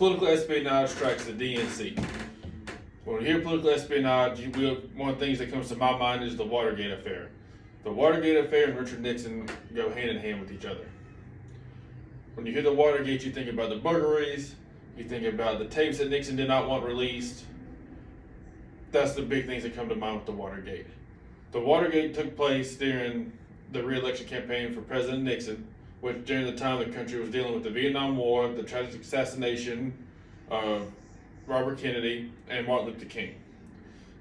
political espionage tracks the DNC. When we hear political espionage, one of the things that comes to my mind is the Watergate affair. The Watergate affair and Richard Nixon go hand in hand with each other. When you hear the Watergate, you think about the burglaries, you think about the tapes that Nixon did not want released. That's the big things that come to mind with the Watergate. The Watergate took place during the re-election campaign for President Nixon, which during the time the country was dealing with the Vietnam War, the tragic assassination of Robert Kennedy and Martin Luther King.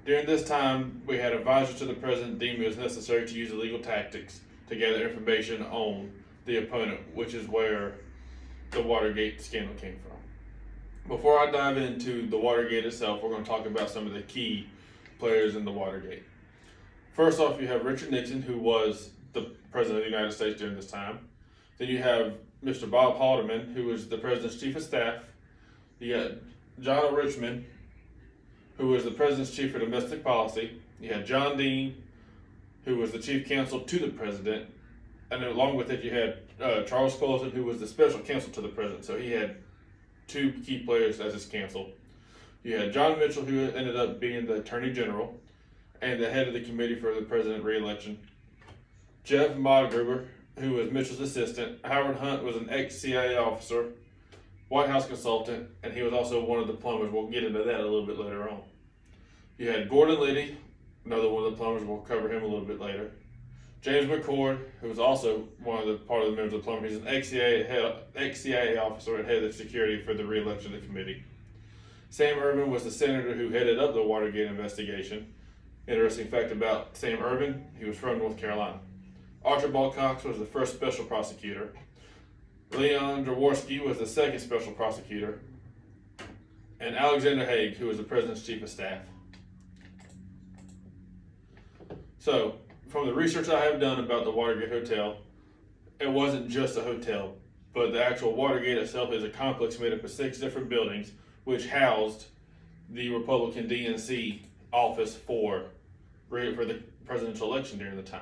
During this time, we had advisors to the president deemed it was necessary to use illegal tactics to gather information on the opponent, which is where the Watergate scandal came from. Before I dive into the Watergate itself, we're going to talk about some of the key players in the Watergate. First off, you have Richard Nixon, who was the president of the United States during this time. Then you have Mr. Bob Haldeman, who was the president's chief of staff. You got John O. Richmond, who was the president's chief for domestic policy. You had John Dean, who was the chief counsel to the president. And along with it, you had Charles Colson, who was the special counsel to the president. So he had two key players as his counsel. You had John Mitchell, who ended up being the attorney general and the head of the committee for the president re-election. Jeff Modgruber, who was Mitchell's assistant. Howard Hunt was an ex-CIA officer, White House consultant, and he was also one of the plumbers. We'll get into that a little bit later on. You had Gordon Liddy, another one of the plumbers. We'll cover him a little bit later. James McCord, who was also part of the members of the plumber. He's an ex-CIA officer and head of security for the re-election of the committee. Sam Ervin was the senator who headed up the Watergate investigation. Interesting fact about Sam Ervin, he was from North Carolina. Archibald Cox was the first special prosecutor. Leon Jaworski was the second special prosecutor. And Alexander Haig, who was the president's chief of staff. So, from the research I have done about the Watergate Hotel, it wasn't just a hotel, but the actual Watergate itself is a complex made up of 6 different buildings, which housed the Republican DNC office for the presidential election during the time.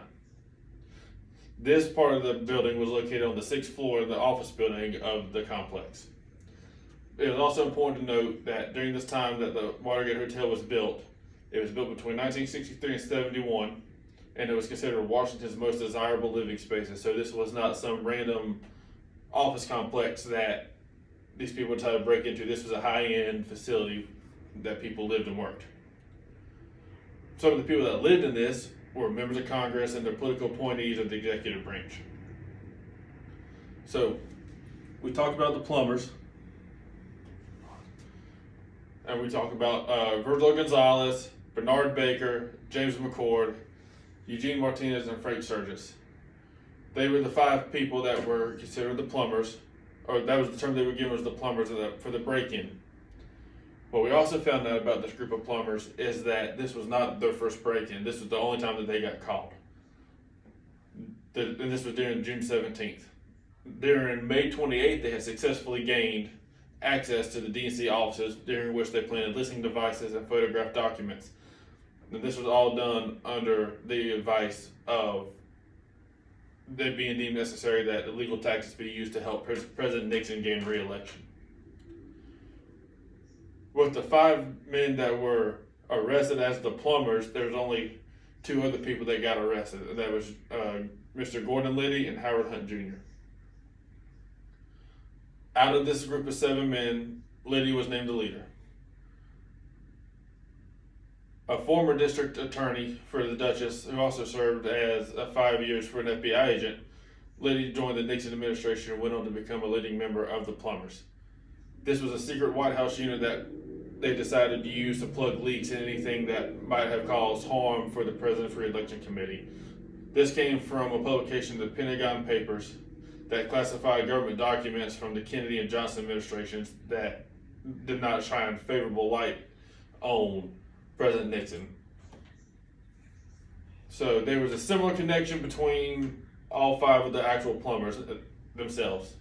This part of the building was located on the 6th floor of the office building of the complex. It is also important to note that during this time that the Watergate Hotel was built, it was built between 1963 and 71, and it was considered Washington's most desirable living spaces. So this was not some random office complex that these people tried to break into. This was a high-end facility that people lived and worked. Some of the people that lived in this were members of Congress and their political appointees of the executive branch. So, we talked about the plumbers, and we talked about Virgil Gonzalez, Bernard Baker, James McCord, Eugene Martinez, and Frank Sturgis. They were the 5 people that were considered the plumbers, or that was the term they were given, was the plumbers for the break-in. What we also found out about this group of plumbers is that this was not their first break-in. This was the only time that they got caught. And this was during June 17th. During May 28th, they had successfully gained access to the DNC offices, during which they planted listening devices and photographed documents. And this was all done under the advice of it being deemed necessary that illegal tactics be used to help President Nixon gain re-election. With the 5 men that were arrested as the plumbers, there's only 2 other people that got arrested, and that was Mr. Gordon Liddy and Howard Hunt Jr. Out of this group of 7 men, Liddy was named the leader. A former district attorney for the Duchess, who also served as 5 years for an FBI agent, Liddy joined the Nixon administration and went on to become a leading member of the plumbers. This was a secret White House unit that they decided to use to plug leaks in anything that might have caused harm for the President's Re-Election Committee. This came from a publication of the Pentagon Papers that classified government documents from the Kennedy and Johnson administrations that did not shine favorable light on President Nixon. So there was a similar connection between all 5 of the actual plumbers themselves.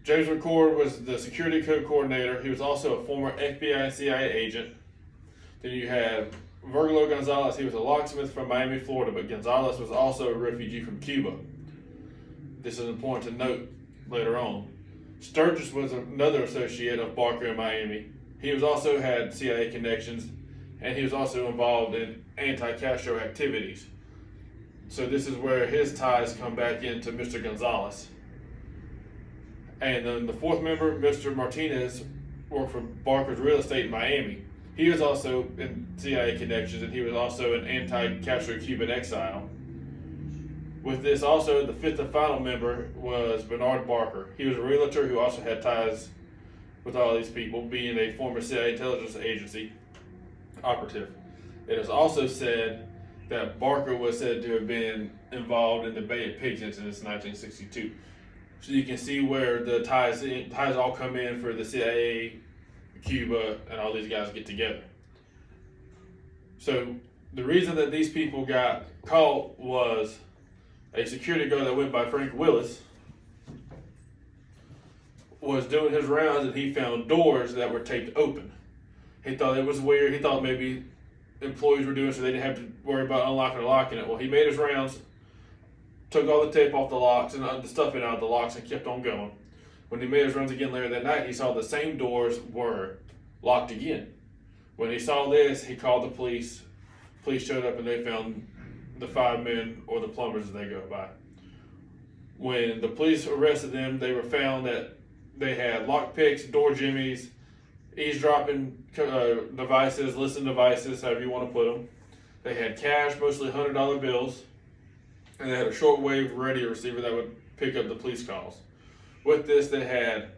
James McCord was the security code coordinator. He was also a former FBI and CIA agent. Then you had Virgil Gonzalez. He was a locksmith from Miami, Florida, but Gonzalez was also a refugee from Cuba. This is important to note later on. Sturgis was another associate of Barker in Miami. He was also had CIA connections, and he was also involved in anti-Castro activities. So this is where his ties come back into Mr. Gonzalez. And then the fourth member, Mr. Martinez, worked for Barker's Real Estate in Miami. He was also in CIA connections, and he was also an anti-Castro Cuban exile. With this also, the fifth and final member was Bernard Barker. He was a realtor who also had ties with all these people, being a former CIA intelligence agency operative. It is also said that Barker was said to have been involved in the Bay of Pigs incident in 1962. So you can see where the ties all come in for the CIA, Cuba, and all these guys get together. So the reason that these people got caught was a security guard that went by Frank Willis was doing his rounds, and he found doors that were taped open. He thought it was weird. He thought maybe employees were doing it so they didn't have to worry about unlocking or locking it. Well, he made his rounds, took all the tape off the locks and the stuffing out of the locks, and kept on going. When he made his runs again later that night, he saw the same doors were locked again. When he saw this, he called the police. Police showed up, and they found the 5 men, or the plumbers as they go by. When the police arrested them, they were found that they had lock picks, door jimmies, eavesdropping devices, listening devices, however you want to put them. They had cash, mostly $100 bills, and they had a shortwave radio receiver that would pick up the police calls. With this, they had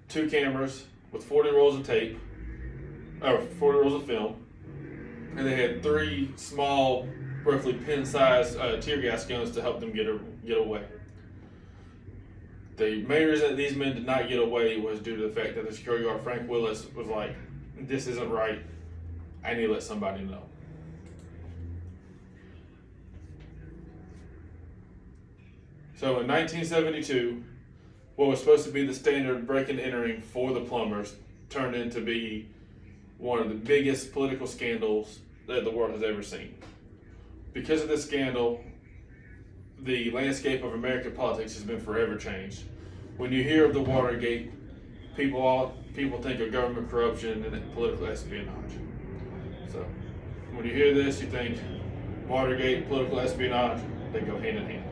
2 cameras with 40 rolls of tape, or 40 rolls of film, and they had 3 small, roughly pin-sized tear gas guns to help them get away. The main reason that these men did not get away was due to the fact that the security guard, Frank Willis, was like, this isn't right. I need to let somebody know. So in 1972, what was supposed to be the standard break and entering for the plumbers turned into be one of the biggest political scandals that the world has ever seen. Because of this scandal, the landscape of American politics has been forever changed. When you hear of the Watergate, people think of government corruption and political espionage. So when you hear this, you think Watergate, political espionage, they go hand in hand.